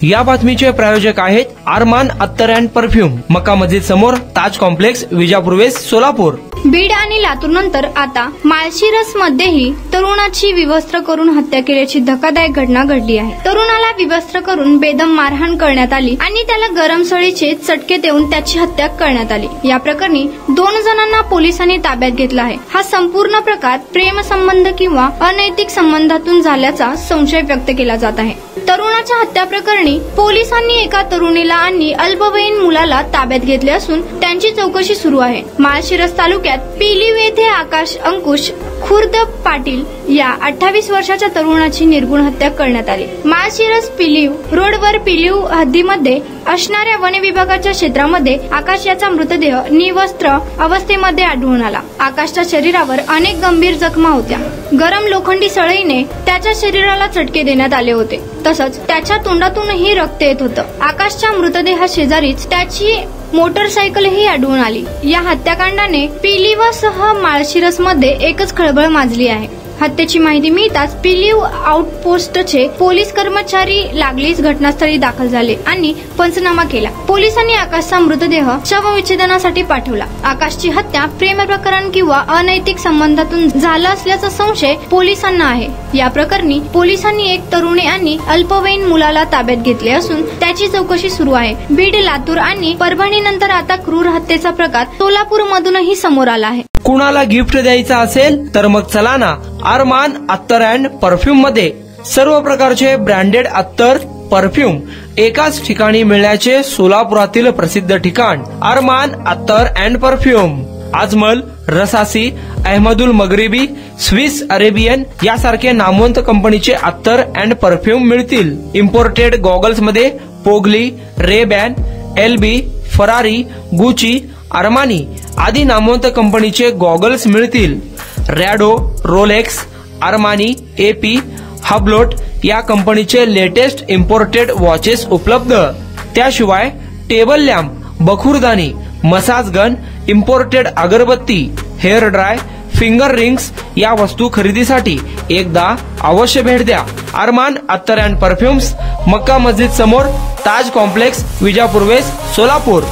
या बातमीचे प्रायोजक आहेत अरमान अत्तर अँड परफ्यूम, मक्का मस्जिद समोर, ताज कॉम्प्लेक्स, विजापूर वेस्ट, सोलापूर। बीड आणि लातूर नंतर आता माळशिरस मध्येही तरुणाची विवस्त्र करून हत्या केल्याची धक्कादायक घटना घडली आहे। तरुणाला विवस्त्र करून बेदम मारहाण करण्यात आली आणि त्याला गरम सळीचे चटके देऊन त्याची हत्या करण्यात आली। या प्रकरणी 2 जणांना पोलिसांनी ताब्यात घेतलं आहे। हा संपूर्ण प्रकार प्रेम संबंध किंवा अनैतिक संबंधातून झाल्याचा संशय व्यक्त केला जात आहे। तरुणाच्या हत्या प्रकरणी पोलिसांनी एका तरुणीला आणि अल्पवयीन मुलाला ताब्यात घेतले असून त्यांची चौकशी सुरू आहे। माळशिरस तालुक्यात पिलीव येथे आकाश अंकुश खुर्द पाटील या 28 वर्षाच्या तरुणाची निर्गुण हत्या करण्यात आली। माळशिरस पिलीव रोडवर पिलीव हद्दीमध्ये असणाऱ्या वन विभागाच्या क्षेत्रामध्ये आकाश याचा मृतदेह निवस्त्र अवस्थेमध्ये आढळून आला। आकाशच्या शरीरावर अनेक गंभीर जखमा होत्या। गरम लोखंडी सळईने त्याच्या शरीराला चटके देण्यात आले होते, तसंच त्याच्या तोंडातूनही रक्त येत होतं। आकाशच्या मृतदेहा शेजारीच त्याची मोटरसायकलही आढळून आली। या हत्याकांडाने पिलीवसह माळशिरसमध्ये एकच खळबळ माजली आहे। हत्येची माहिती मिळताच पिलीव आउटपोस्टचे पोलीस कर्मचारी लागलीच घटनास्थळी दाखल झाले आणि पंचनामा केला। पोलिसांनी आकाशचा मृतदेह शवविच्छेदनासाठी पाठवला। आकाशची हत्या प्रेम प्रकरण किंवा अनैतिक संबंधातून झाला असल्याचा संशय पोलिसांना आहे। या प्रकरणी पोलिसांनी एक तरुणी आणि अल्पवयीन मुलाला ताब्यात घेतले असून त्याची चौकशी सुरू आहे। बीड, लातूर आणि परभणी नंतर आता क्रूर हत्येचा प्रकार सोलापूर मधूनही समोर आला आहे। कुणाला गिफ्ट द्यायचं असेल तर मग चला ना अरमान अत्तर अँड परफ्यूम मध्ये। सर्व प्रकारचे ब्रँडेड अत्तर परफ्यूम एकाच ठिकाणी मिळण्याचे सोलापुरातील प्रसिद्ध ठिकाण Armaan attar and perfume. Ajmal, Rasasi, Ahmed Al Maghribi, Swiss Arabian यासारखे नामवंत कंपनीचे अत्तर अँड परफ्यूम मिळतील। इम्पोर्टेड गॉगल्स मध्ये पोगली, Ray Ban, LB, Ferrari, Gucci, Armani आदी नामवंत कंपनीचे गॉगल्स मिळतील। Rado, Rolex, Armani, AP, Hublot या कंपनीचे लेटेस्ट इम्पोर्टेड वॉचेस उपलब्ध। त्याशिवाय टेबल लॅम्प, बखुरदानी, मसाज गन, इम्पोर्टेड अगरबत्ती, हेअर ड्राय, फिंगर रिंग्स या वस्तू खरेदीसाठी एकदा अवश्य भेट द्या। अरमान अत्तर अँड परफ्यूम्स, मक्का मस्जिद समोर, ताज कॉम्प्लेक्स, विजापूर वेस्ट, सोलापूर।